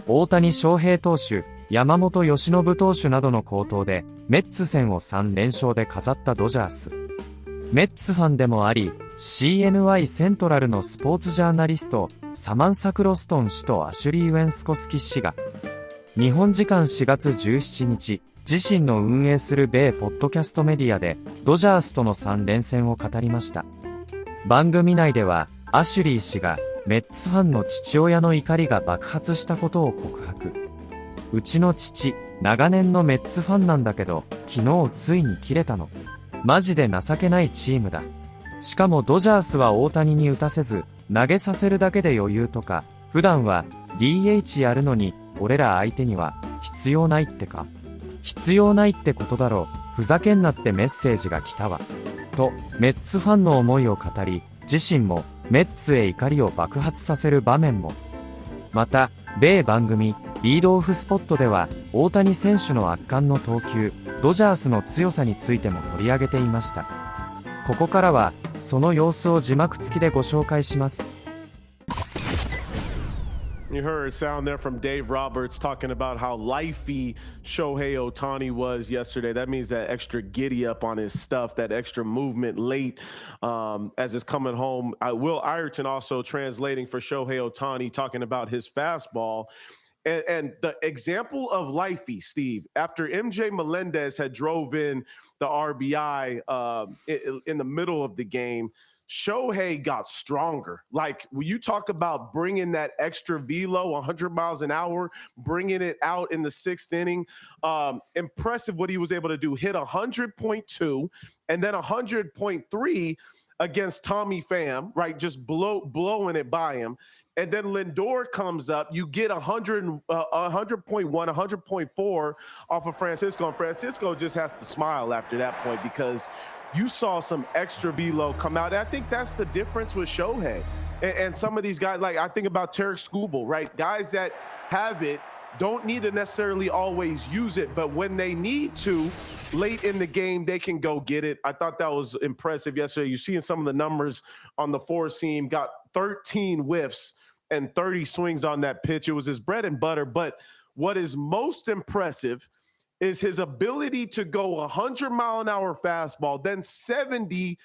大谷翔平投手、山本由伸投手などの好投で、メッツ戦を3連勝で飾ったドジャース。メッツファンでもあり、CNY セントラルのスポーツジャーナリスト、サマンサ・クロストン氏とアシュリー・ウェンスコスキ氏が、日本時間4月17日、自身の運営する米ポッドキャストメディアで、ドジャースとの3連戦を語りました。番組内では、アシュリー氏が、メッツファンの父親の怒りが爆発したことを告白。うちの父、長年のメッツファンなんだけど、昨日ついに切れたの。マジで情けないチームだ。しかもドジャースは大谷に打たせず、投げさせるだけで余裕とか、普段は DH やるのに、俺ら相手には必要ないってか。必要ないってことだろう。ふざけんなってメッセージが来たわ。と、メッツファンの思いを語り、自身もメッツへ怒りを爆発させる場面も。また、米番組、リードオフスポットでは、大谷選手の圧巻の投球、ドジャースの強さについても取り上げていました。ここからは、その様子を字幕付きでご紹介します。You heard sound there from Dave Roberts talking about how lifey Shohei Ohtani was yesterday. That means that extra giddy up on his stuff, that extra movement late as it's coming home. Will Ireton also translating for Shohei Ohtani, talking about his fastball. And the example of lifey, Steve, after MJ Melendez had drove in the RBI in the middle of the game, Shohei got stronger. Like, when you talk about bringing that extra velo, 100 miles an hour, bringing it out in the sixth inning, impressive what he was able to do. Hit 100.2 and then 100.3 against Tommy Pham, right? Just blowing it by him. And then Lindor comes up. You get 100.1, 100.4 off of Francisco. And Francisco just has to smile after that point because you saw some extra velo come out. And I think that's the difference with Shohei. And some of these guys, like I think about Tarek Skubal, right? Guys that have it don't need to necessarily always use it, but when they need to, late in the game, they can go get it. I thought that was impressive yesterday. You're seeing some of the numbers on the four seam, got 13 whiffs and 30 swings on that pitch. It was his bread and butter. But what is most impressive is his ability to go 100-mile-an-hour fastball, then 70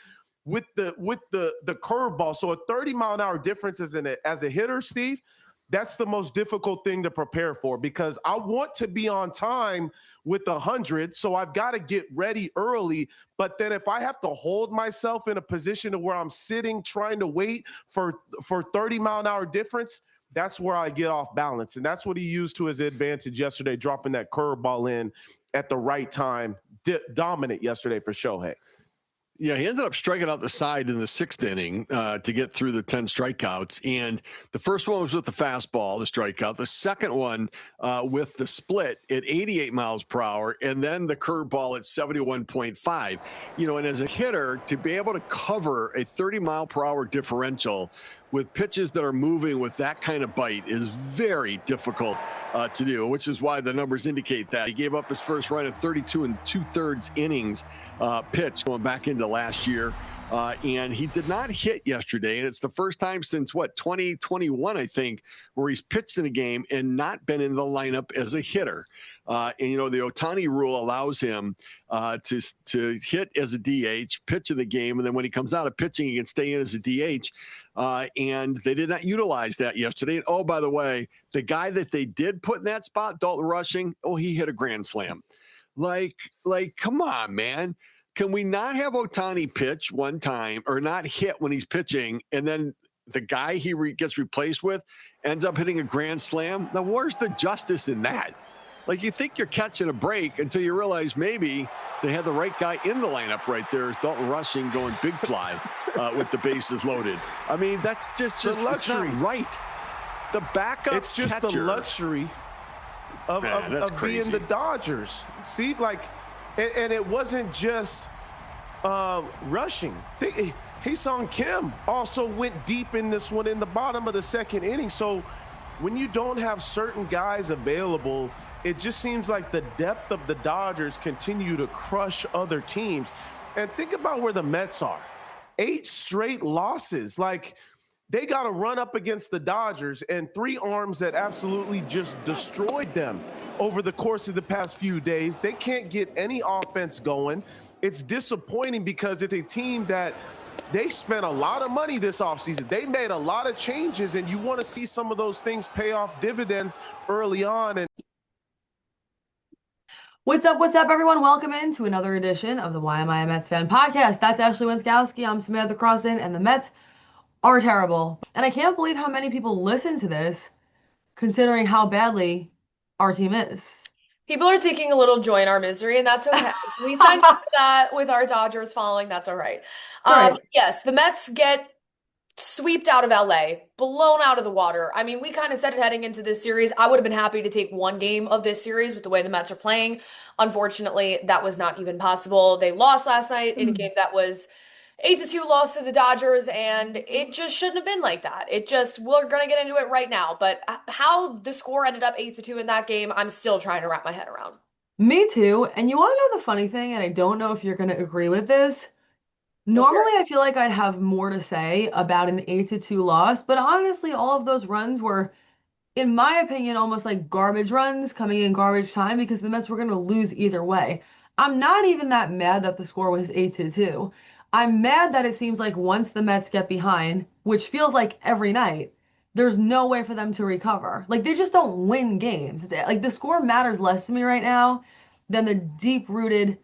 with the curveball. So a 30-mile-an-hour difference as a hitter, Steve, that's the most difficult thing to prepare for because I want to be on time with 100, so I've got to get ready early. But then if I have to hold myself in a position to where I'm sitting trying to wait for 30-mile-an-hour difference, that's where I get off balance. And that's what he used to his advantage yesterday, dropping that curveball in at the right time. Dominant yesterday for Shohei. Yeah, he ended up striking out the side in the sixth inning to get through the 10 strikeouts. And the first one was with the fastball, the strikeout. The second one with the split at 88 miles per hour, and then the curveball at 71.5. You know, and as a hitter, to be able to cover a 30-mile-per-hour differential with pitches that are moving with that kind of bite is very difficult to do, which is why the numbers indicate that. He gave up his first run in 32 2/3 innings pitch going back into last year. And he did not hit yesterday. And it's the first time since, 2021, I think, where he's pitched in a game and not been in the lineup as a hitter. And, you know, the Ohtani rule allows him to hit as a DH, pitch in the game, and then when he comes out of pitching, he can stay in as a DH. And they did not utilize that yesterday. And, oh, by the way, the guy that they did put in that spot, Dalton Rushing, he hit a grand slam. Like, come on, man. Can we not have Ohtani pitch one time or not hit when he's pitching, and then the guy he gets replaced with ends up hitting a grand slam? Now, where's the justice in that? Like, you think you're catching a break until you realize maybe they had the right guy in the lineup right there. Dalton Rushing going big fly with the bases loaded. I mean, that's just it's not right. The backup It's just catcher, the luxury of being the Dodgers. See, like, and it wasn't just Rushing. Hae-Sung Kim also went deep in this one in the bottom of the second inning. So when you don't have certain guys available, it just seems like the depth of the Dodgers continue to crush other teams. And think about where the Mets are. 8 straight losses. Like, They got to run up against the Dodgers and three arms that absolutely just destroyed them over the course of the past few days. They can't get any offense going. It's disappointing because it's a team that they spent a lot of money this offseason. They made a lot of changes, and you want to see some of those things pay off dividends early on. And What's up, everyone? Welcome in to another edition of the Why Am I a Mets Fan podcast. That's Ashley Winskowski. I'm Samantha Crossan, and the Mets are terrible. And I can't believe how many people listen to this, considering how badly our team is. People are taking a little joy in our misery, and that's okay. We signed up for that with our Dodgers following. That's all right. Yes, the Mets get swept out of LA, blown out of the water. I mean, we kind of said it heading into this series. I would have been happy to take one game of this series with the way the Mets are playing. Unfortunately, that was not even possible. They lost last night in a game that was 8-2 loss to the Dodgers, and it just shouldn't have been like that. We're going to get into it right now, but how the score ended up 8-2 in that game, I'm still trying to wrap my head around. Me too. And you want to know the funny thing, and I don't know if you're going to agree with this. Normally, I feel like I'd have more to say about an 8-2 loss, but honestly, all of those runs were, in my opinion, almost like garbage runs coming in garbage time because the Mets were going to lose either way. I'm not even that mad that the score was 8-2. I'm mad that it seems like once the Mets get behind, which feels like every night, there's no way for them to recover. Like, they just don't win games. Like, the score matters less to me right now than the deep-rooted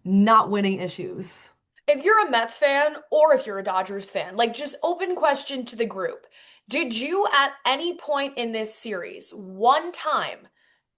not winning issues. If you're a Mets fan or if you're a Dodgers fan, like, just open question to the group. Did you at any point in this series, one time,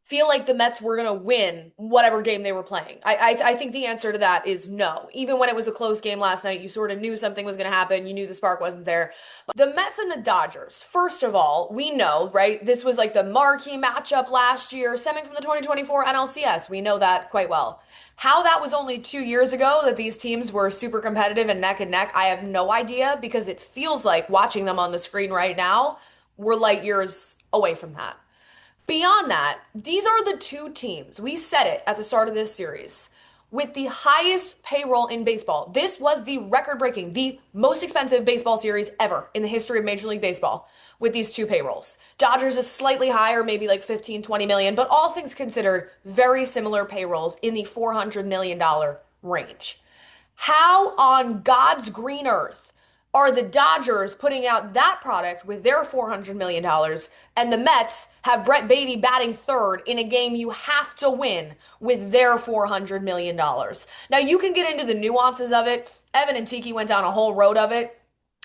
feel like the Mets were going to win whatever game they were playing? I think the answer to that is no. Even when it was a close game last night, you sort of knew something was going to happen. You knew the spark wasn't there. But the Mets and the Dodgers, first of all, we know, right? This was like the marquee matchup last year, stemming from the 2024 NLCS. We know that quite well. How that was only 2 years ago that these teams were super competitive and neck, I have no idea, because it feels like watching them on the screen right now, we're light years away from that. Beyond that, these are the two teams, we said it at the start of this series, with the highest payroll in baseball. This was the record-breaking, the most expensive baseball series ever in the history of Major League Baseball with these two payrolls. Dodgers is slightly higher, maybe like 15, 20 million, but all things considered, very similar payrolls in the $400 million range. How on God's green earth are the Dodgers putting out that product with their $400 million, and the Mets have Brett Baty batting third in a game you have to win with their $400 million? Now, you can get into the nuances of it. Evan and Tiki went down a whole road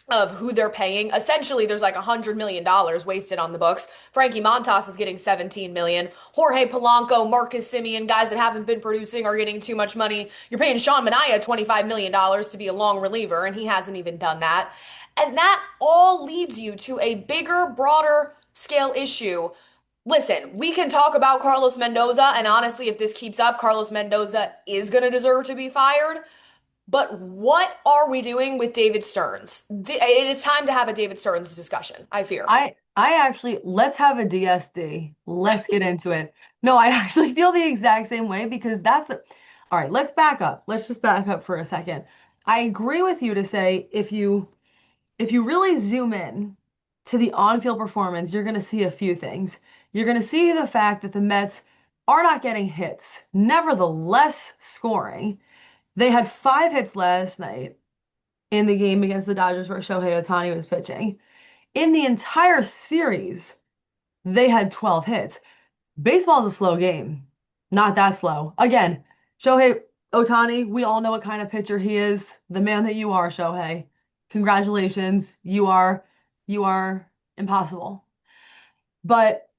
of who they're paying. Essentially, there's like $100 million wasted on the books. Frankie Montas is getting $17 million. Jorge Polanco, Marcus Semien, guys that haven't been producing are getting too much money. You're paying Sean Manaea $25 million to be a long reliever, and he hasn't even done that. And that all leads you to a bigger, broader scale issue. Listen, we can talk about Carlos Mendoza, and honestly, if this keeps up, Carlos Mendoza is going to deserve to be fired. But what are we doing with David Stearns? It is time to have a David Stearns discussion, I fear. I actually, let's have a DSD. Let's get into it. No, I actually feel the exact same way, because all right, let's back up. Let's just back up for a second. I agree with you to say if you really zoom in to the on-field performance, you're going to see a few things. You're going to see the fact that the Mets are not getting hits, nevertheless scoring. They had 5 hits last night in the game against the Dodgers where Shohei Ohtani was pitching. In the entire series, they had 12 hits. Baseball is a slow game. Not that slow. Again, Shohei Ohtani, we all know what kind of pitcher he is. The man that you are, Shohei. Congratulations. You are impossible. But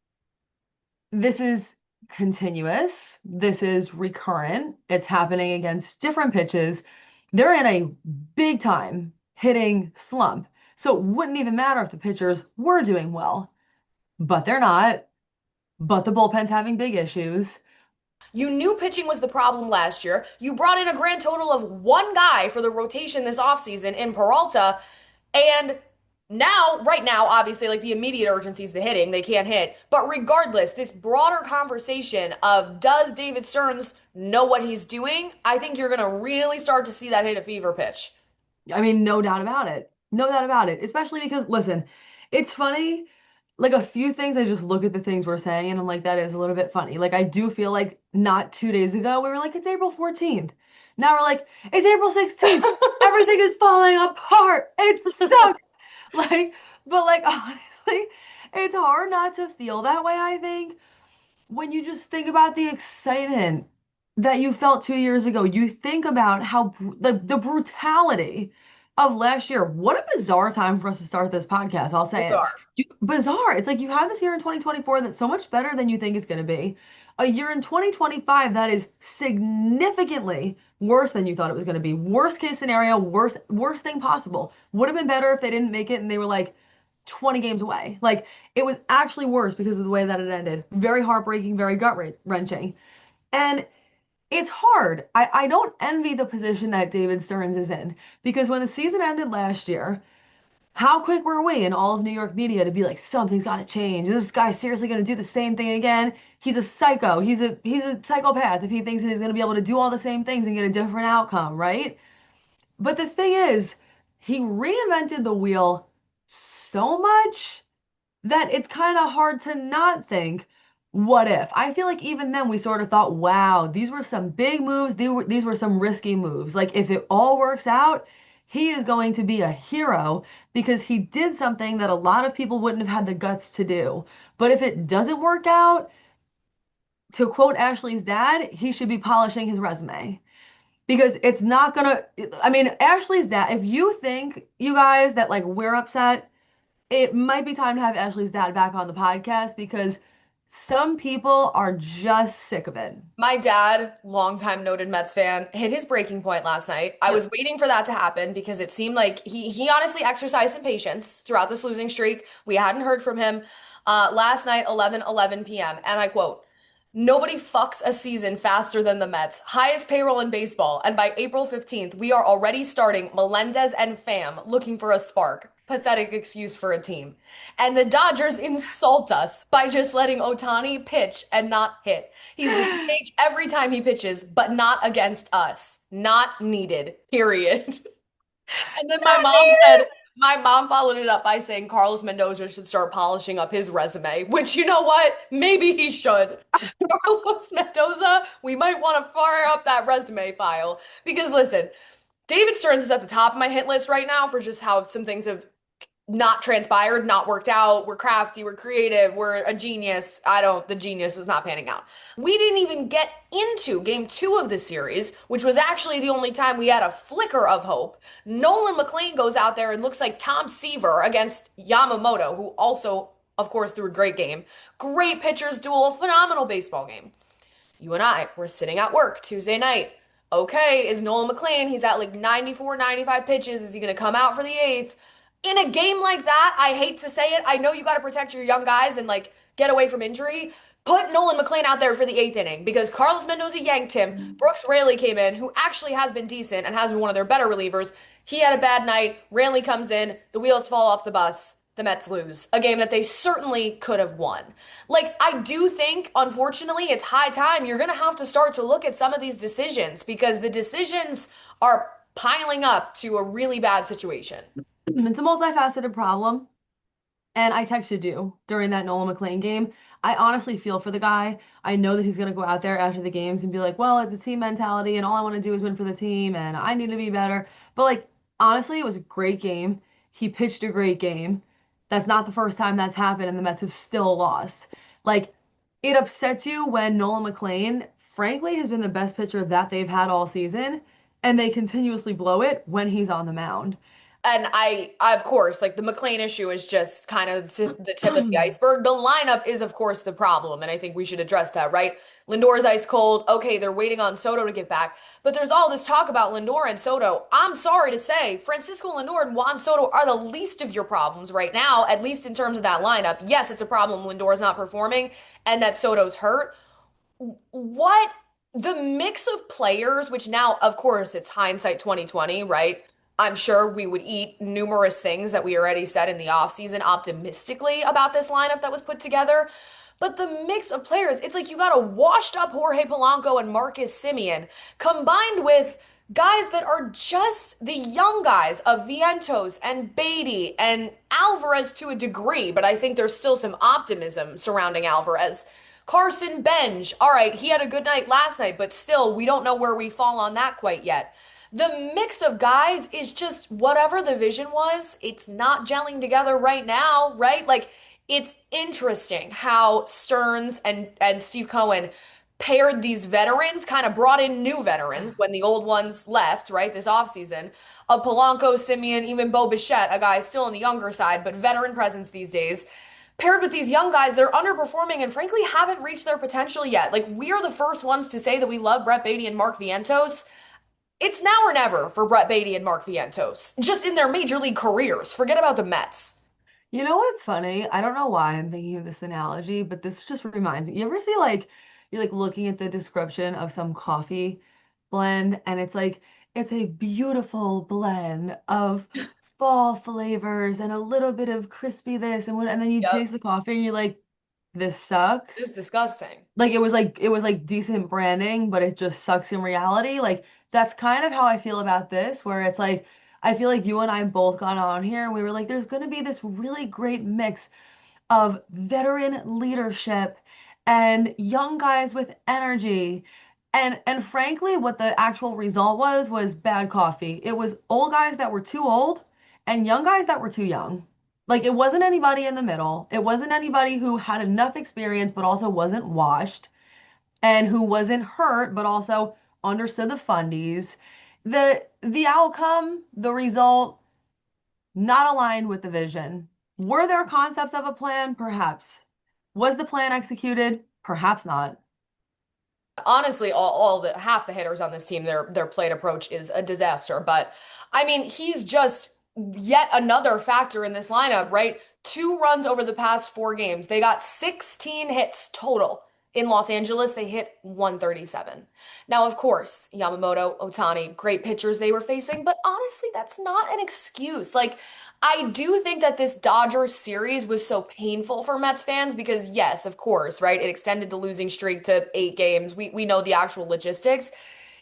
this is continuous. This is recurrent. It's happening against different pitches. They're in a big time hitting slump. So it wouldn't even matter if the pitchers were doing well, but they're not. But the bullpen's having big issues. You knew pitching was the problem last year. You brought in a grand total of one guy for the rotation this offseason in Peralta, and right now, obviously, like, the immediate urgency is the hitting. They can't hit. But regardless, this broader conversation of does David Stearns know what he's doing, I think you're going to really start to see that hit a fever pitch. I mean, no doubt about it. No doubt about it. Especially because, listen, it's funny. Like a few things, I just look at the things we're saying and I'm like, that is a little bit funny. Like, I do feel like not 2 days ago, we were like, it's April 14th. Now we're like, it's April 16th. Everything is falling apart. It sucks. Like, but like, honestly, it's hard not to feel that way, I think, when you just think about the excitement that you felt 2 years ago. You think about how the brutality of last year. What a bizarre time for us to start this podcast. I'll say it. Bizarre. Bizarre. It's like you have this year in 2024 that's so much better than you think it's going to be. A year in 2025 that is significantly worse than you thought it was going to be. Worst case scenario, worst thing possible. Would have been better if they didn't make it and they were like 20 games away. Like it was actually worse because of the way that it ended. Very heartbreaking, very gut-wrenching. And it's hard. I don't envy the position that David Stearns is in because when the season ended last year, how quick were we in all of New York media to be like, something's got to change? Is this guy seriously going to do the same thing again? He's a psycho. He's a psychopath if he thinks that he's going to be able to do all the same things and get a different outcome, right? But the thing is, he reinvented the wheel so much that it's kind of hard to not think, what if? I feel like even then we sort of thought, wow, these were some big moves. These were some risky moves. Like if it all works out, he is going to be a hero because he did something that a lot of people wouldn't have had the guts to do. But if it doesn't work out, to quote Ashley's dad, he should be polishing his resume because it's not gonna, I mean, Ashley's dad, if you think, you guys, that like we're upset, it might be time to have Ashley's dad back on the podcast because some people are just sick of it. My dad, longtime noted Mets fan, hit his breaking point last night. I was waiting for that to happen because it seemed like he honestly exercised some patience throughout this losing streak. We hadn't heard from him last night, 11 p.m. And I quote, "Nobody fucks a season faster than the Mets. Highest payroll in baseball. And by April 15th, we are already starting Melendez and Pham looking for a spark. Pathetic excuse for a team." And the Dodgers insult us by just letting Ohtani pitch and not hit. He's the DH every time he pitches, but not against us. Not needed, period. And then my mom followed it up by saying Carlos Mendoza should start polishing up his resume, which you know what? Maybe he should. Carlos Mendoza, we might want to fire up that resume file. Because listen, David Stearns is at the top of my hit list right now for just how some things have not transpired, not worked out. We're crafty, we're creative, we're a genius. The genius is not panning out. We didn't even get into game 2 of the series, which was actually the only time we had a flicker of hope. Nolan McLean goes out there and looks like Tom Seaver against Yamamoto, who also, of course, threw a great game. Great pitchers duel, phenomenal baseball game. You and I were sitting at work Tuesday night. Okay, is Nolan McLean, he's at like 94, 95 pitches. Is he going to come out for the 8th? In a game like that, I hate to say it, I know you got to protect your young guys and like get away from injury. Put Nolan McLean out there for the 8th inning because Carlos Mendoza yanked him. Brooks Raley came in, who actually has been decent and has been one of their better relievers. He had a bad night. Raley comes in. The wheels fall off the bus. The Mets lose. A game that they certainly could have won. Like, I do think, unfortunately, it's high time. You're going to have to start to look at some of these decisions because the decisions are piling up to a really bad situation. It's a multifaceted problem. And I texted you during that Nolan McLean game. I honestly feel for the guy. I know that he's going to go out there after the games and be like, well, it's a team mentality and all I want to do is win for the team and I need to be better. But like, honestly, it was a great game. He pitched a great game. That's not the first time that's happened and the Mets have still lost. Like, it upsets you when Nolan McLean, frankly, has been the best pitcher that they've had all season and they continuously blow it when he's on the mound. And I of course, like the McLean issue is just kind of the tip of the iceberg. The lineup is, of course, the problem. And I think we should address that, right? Lindor's ice cold. Okay, they're waiting on Soto to get back. But there's all this talk about Lindor and Soto. I'm sorry to say, Francisco Lindor and Juan Soto are the least of your problems right now, at least in terms of that lineup. Yes, it's a problem Lindor's not performing and that Soto's hurt. What the mix of players, which now, of course, it's hindsight 2020, right? I'm sure we would eat numerous things that we already said in the offseason optimistically about this lineup that was put together. But the mix of players, it's like you got a washed up Jorge Polanco and Marcus Semien combined with guys that are just the young guys of Vientos and Beatty and Alvarez to a degree, but I think there's still some optimism surrounding Alvarez. Carson Benj, all right, he had a good night last night, but still, we don't know where we fall on that quite yet. The mix of guys is just whatever the vision was, it's not gelling together right now, right? Like, it's interesting how Stearns and Steve Cohen paired these veterans, kind of brought in new veterans when the old ones left, right, this offseason, of Polanco, Simeon, even Bo Bichette, a guy still on the younger side, but veteran presence these days, paired with these young guys that are underperforming and frankly haven't reached their potential yet. Like, we are the first ones to say that we love Brett Beatty and Mark Vientos. It's now or never for Brett Beatty and Mark Vientos, just in their major league careers. Forget about the Mets. You know what's funny? I don't know why I'm thinking of this analogy, but this just reminds me. You ever see like you're like looking at the description of some coffee blend and it's like it's a beautiful blend of fall flavors and a little bit of crispy this and what, and then you Yep. taste the coffee and you're like, this sucks. This is disgusting. Like it was like decent branding, but it just sucks in reality. Like that's kind of how I feel about this, where it's like I feel like you and I both got on here and we were like, there's going to be this really great mix of veteran leadership and young guys with energy. And frankly, what the actual result was bad coffee. It was old guys that were too old and young guys that were too young. Like it wasn't anybody in the middle. It wasn't anybody who had enough experience but also wasn't washed and who wasn't hurt but also understood the fundies. The outcome, the result, not aligned with the vision. Were there concepts of a plan? Perhaps. Was the plan executed? Perhaps not. Honestly, all the half the hitters on this team, their plate approach is a disaster. But I mean, he's just yet another factor in this lineup, right? 2 runs over the past 4 games. They got 16 hits total. In Los Angeles, they hit 137. Now, of course, Yamamoto, Ohtani, great pitchers they were facing, but honestly, that's not an excuse. Like, I do think that this Dodgers series was so painful for Mets fans because, yes, of course, right? It extended the losing streak to 8 games. We know the actual logistics.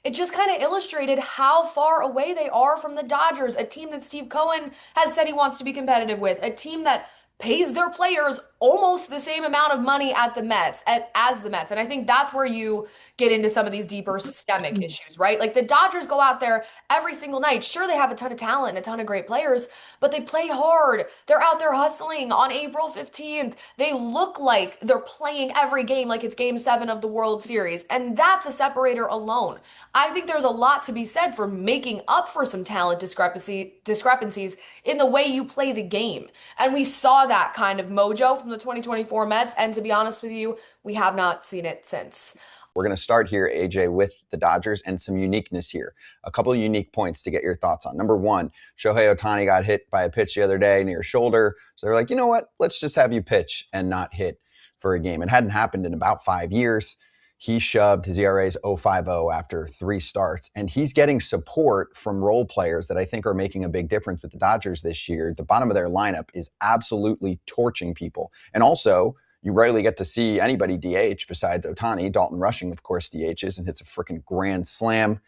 It just kind of illustrated how far away they are from the Dodgers, a team that Steve Cohen has said he wants to be competitive with, a team that pays their players almost the same amount of money at the Mets as the Mets. And I think that's where you get into some of these deeper systemic issues, right? Like the Dodgers go out there every single night. Sure, they have a ton of talent and a ton of great players, but they play hard. They're out there hustling on April 15th. They look like they're playing every game like it's game 7 of the World Series. And that's a separator alone. I think there's a lot to be said for making up for some talent discrepancies in the way you play the game. And we saw that kind of mojo from the 2024 Mets. And to be honest with you, we have not seen it since. We're going to start here, AJ, with the Dodgers and some uniqueness here. A couple of unique points to get your thoughts on. Number one, Shohei Ohtani got hit by a pitch the other day near shoulder. So they're like, you know what? Let's just have you pitch and not hit for a game. It hadn't happened in about 5 years. He shoved his ERA's 0.50 after 3 starts, and he's getting support from role players that I think are making a big difference with the Dodgers this year. The bottom of their lineup is absolutely torching people. And also, you rarely get to see anybody DH besides Ohtani. Dalton Rushing, of course, DHs and hits a freaking grand slam.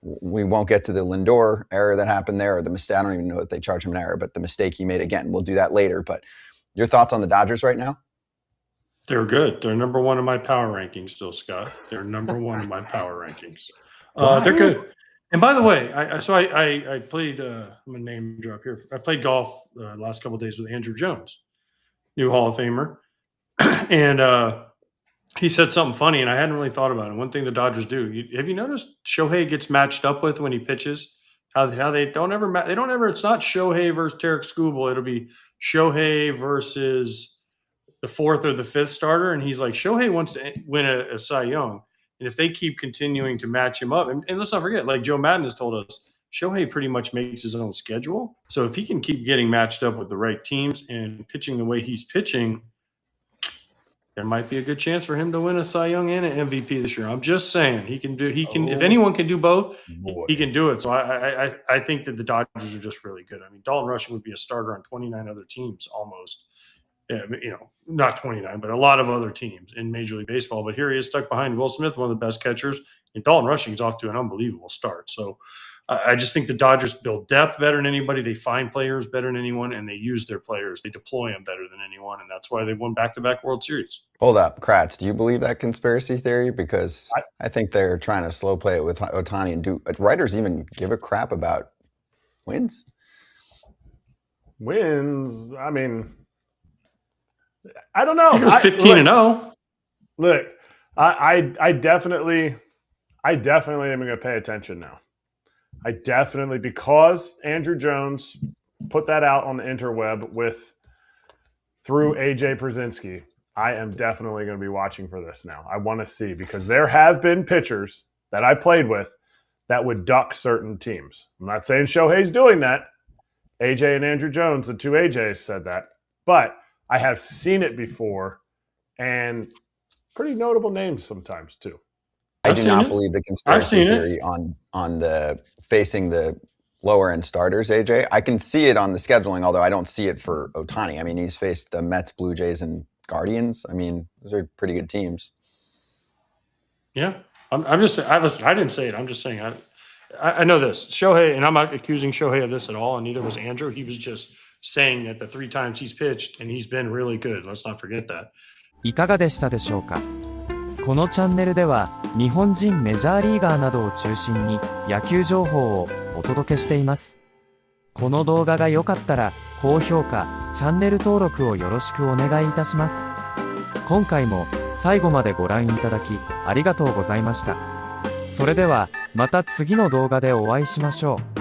We won't get to the Lindor error that happened there, or the mistake. I don't even know if they charge him an error, but the mistake he made again. We'll do that later. But your thoughts on the Dodgers right now? They're good. They're number 1 in my power rankings still, Scott. They're number 1 in my power rankings. They're good. And by the way, I played, I'm going to name drop here. I played golf last couple of days with Andrew Jones, new Hall of Famer. And he said something funny, and I hadn't really thought about it. One thing the Dodgers do, have you noticed Shohei gets matched up with when he pitches? How they don't ever, it's not Shohei versus Tarek Skubal. It'll be Shohei versus the 4th or the 5th starter. And he's like, Shohei wants to win a Cy Young. And if they keep continuing to match him up, and let's not forget, like Joe Madden has told us, Shohei pretty much makes his own schedule. So if he can keep getting matched up with the right teams and pitching the way he's pitching, there might be a good chance for him to win a Cy Young and an MVP this year. I'm just saying if anyone can do both, he can do it. So I think that the Dodgers are just really good. I mean, Dalton Rushing would be a starter on 29 other teams almost. not 29, but a lot of other teams in Major League Baseball. But here he is stuck behind Will Smith, one of the best catchers, and Dalton Rushing is off to an unbelievable start. So I just think the Dodgers build depth better than anybody. They find players better than anyone, and they use their players. They deploy them better than anyone, and that's why they won back-to-back World Series. Hold up, Kratz, do you believe that conspiracy theory? Because I think they're trying to slow play it with Ohtani, and do writers even give a crap about wins? Wins? I mean, I don't know. It was 15-0. Look, I definitely am going to pay attention now. I definitely, because Andrew Jones put that out on the interweb through AJ Przinsky, I am definitely going to be watching for this now. I want to see, because there have been pitchers that I played with that would duck certain teams. I'm not saying Shohei's doing that. AJ and Andrew Jones, the two AJs, said that. But I have seen it before, and pretty notable names sometimes too. I do not believe the conspiracy theory on the facing the lower end starters, AJ. I can see it on the scheduling, although I don't see it for Ohtani. I mean, he's faced the Mets, Blue Jays, and Guardians. I mean, those are pretty good teams. Yeah, I'm just. I didn't say it. I'm just saying. I know this. Shohei, and I'm not accusing Shohei of this at all, and neither was Andrew. He was just saying that the 3 times he's pitched, and he's been really good. Let's not forget that. いかがでしたでしょうか。このチャンネルでは日本人メジャーリーガーなどを中心に野球情報をお届けしています。この動画が良かったら高評価、チャンネル登録をよろしくお願いいたします。今回も最後までご覧いただきありがとうございました。それではまた次の動画でお会いしましょう。